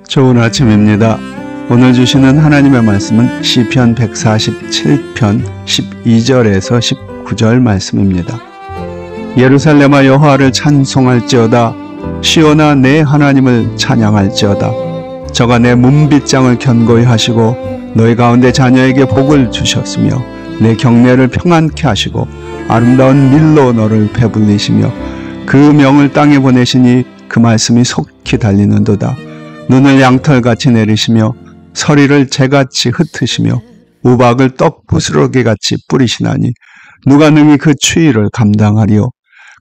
좋은 아침입니다. 오늘 주시는 하나님의 말씀은 시편 147편 12절에서 19절 말씀입니다. 예루살렘아 여호와를 찬송할지어다. 시온아 내 하나님을 찬양할지어다. 저가 내 문빗장을 견고히 하시고 너희 가운데 자녀에게 복을 주셨으며 내 경내를 평안케 하시고 아름다운 밀로 너를 배불리시며 그 명을 땅에 보내시니 그 말씀이 속히 달리는도다. 눈을 양털같이 내리시며 서리를 재같이 흩으시며 우박을 떡 부스러기같이 뿌리시나니 누가 능히 그 추위를 감당하리요.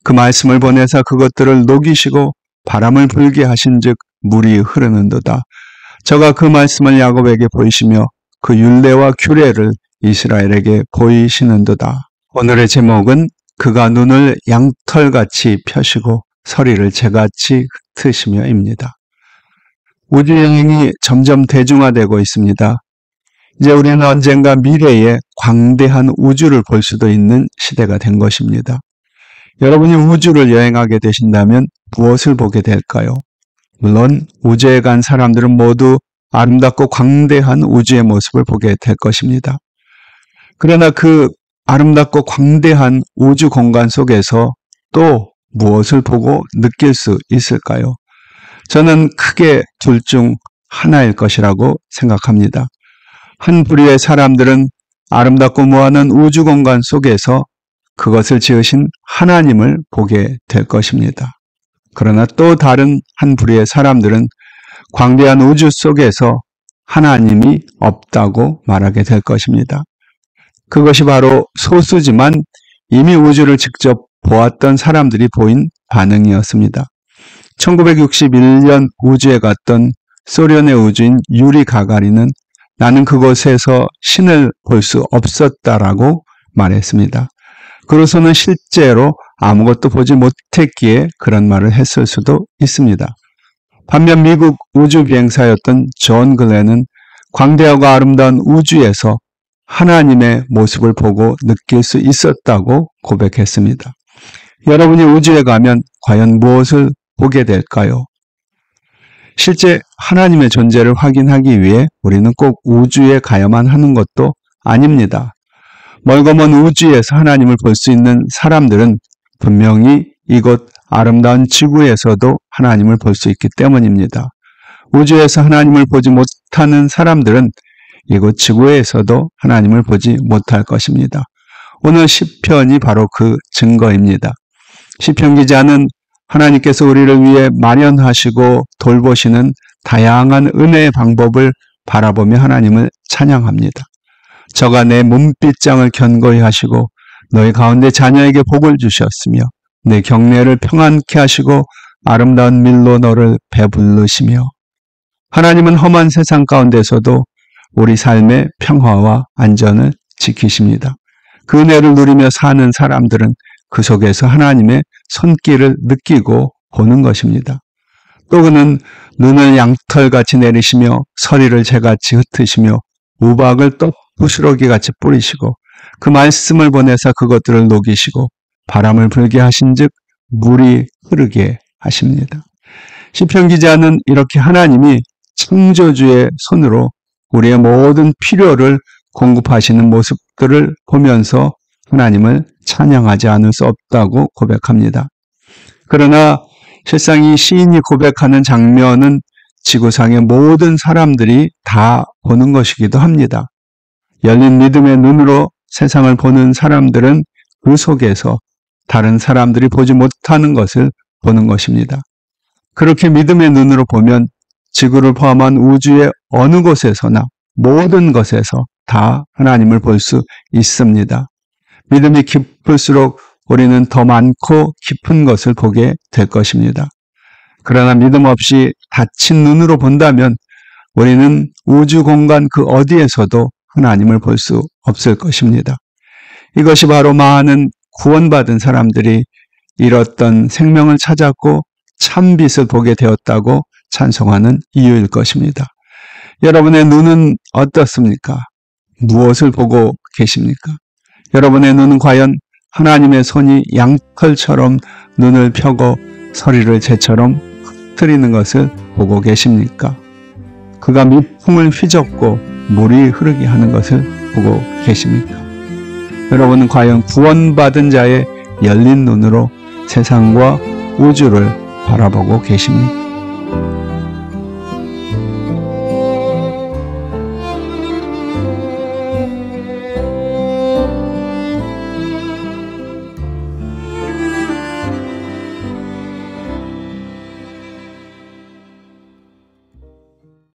그 말씀을 보내사 그것들을 녹이시고 바람을 불게 하신즉 물이 흐르는도다. 저가 그 말씀을 야곱에게 보이시며 그 율례와 규례를 이스라엘에게 보이시는도다. 오늘의 제목은 그가 눈을 양털같이 펴시고 서리를 재같이 흩으시며입니다. 우주여행이 점점 대중화되고 있습니다. 이제 우리는 언젠가 미래에 광대한 우주를 볼 수도 있는 시대가 된 것입니다. 여러분이 우주를 여행하게 되신다면 무엇을 보게 될까요? 물론 우주에 간 사람들은 모두 아름답고 광대한 우주의 모습을 보게 될 것입니다. 그러나 그 아름답고 광대한 우주 공간 속에서 또 무엇을 보고 느낄 수 있을까요? 저는 크게 둘 중 하나일 것이라고 생각합니다. 한 부류의 사람들은 아름답고 무한한 우주 공간 속에서 그것을 지으신 하나님을 보게 될 것입니다. 그러나 또 다른 한 부류의 사람들은 광대한 우주 속에서 하나님이 없다고 말하게 될 것입니다. 그것이 바로 소수지만 이미 우주를 직접 보았던 사람들이 보인 반응이었습니다. 1961년 우주에 갔던 소련의 우주인 유리 가가린은 나는 그곳에서 신을 볼 수 없었다라고 말했습니다. 그로서는 실제로 아무것도 보지 못했기에 그런 말을 했을 수도 있습니다. 반면 미국 우주 비행사였던 존 글렌은 광대하고 아름다운 우주에서 하나님의 모습을 보고 느낄 수 있었다고 고백했습니다. 여러분이 우주에 가면 과연 무엇을 보게 될까요? 실제 하나님의 존재를 확인하기 위해 우리는 꼭 우주에 가야만 하는 것도 아닙니다. 멀고 먼 우주에서 하나님을 볼 수 있는 사람들은 분명히 이곳 아름다운 지구에서도 하나님을 볼 수 있기 때문입니다. 우주에서 하나님을 보지 못하는 사람들은 이곳 지구에서도 하나님을 보지 못할 것입니다. 오늘 시편이 바로 그 증거입니다. 시편 기자는 하나님께서 우리를 위해 마련하시고 돌보시는 다양한 은혜의 방법을 바라보며 하나님을 찬양합니다. 저가 내 문빗장을 견고히 하시고 너희 가운데 자녀에게 복을 주셨으며 내 경내를 평안케 하시고 아름다운 밀로 너를 배부르시며 하나님은 험한 세상 가운데서도 우리 삶의 평화와 안전을 지키십니다. 그 은혜를 누리며 사는 사람들은 그 속에서 하나님의 손길을 느끼고 보는 것입니다. 또 그는 눈을 양털같이 내리시며 서리를 재같이 흩으시며 우박을 떡 부스러기같이 뿌리시고 그 말씀을 보내사 그것들을 녹이시고 바람을 불게 하신즉 물이 흐르게 하십니다. 시편 기자는 이렇게 하나님이 창조주의 손으로 우리의 모든 필요를 공급하시는 모습들을 보면서 하나님을 찬양하지 않을 수 없다고 고백합니다. 그러나 실상 이 시인이 고백하는 장면은 지구상의 모든 사람들이 다 보는 것이기도 합니다. 열린 믿음의 눈으로 세상을 보는 사람들은 그 속에서 다른 사람들이 보지 못하는 것을 보는 것입니다. 그렇게 믿음의 눈으로 보면 지구를 포함한 우주의 어느 곳에서나 모든 것에서 다 하나님을 볼 수 있습니다. 믿음이 깊을수록 우리는 더 많고 깊은 것을 보게 될 것입니다. 그러나 믿음 없이 닫힌 눈으로 본다면 우리는 우주 공간 그 어디에서도 하나님을 볼 수 없을 것입니다. 이것이 바로 많은 구원받은 사람들이 잃었던 생명을 찾았고 참빛을 보게 되었다고 찬송하는 이유일 것입니다. 여러분의 눈은 어떻습니까? 무엇을 보고 계십니까? 여러분의 눈은 과연 하나님의 손이 양털처럼 눈을 펴고 서리를 재처럼 흩트리는 것을 보고 계십니까? 그가 밑풍을 휘젓고 물이 흐르게 하는 것을 보고 계십니까? 여러분은 과연 구원받은 자의 열린 눈으로 세상과 우주를 바라보고 계십니까?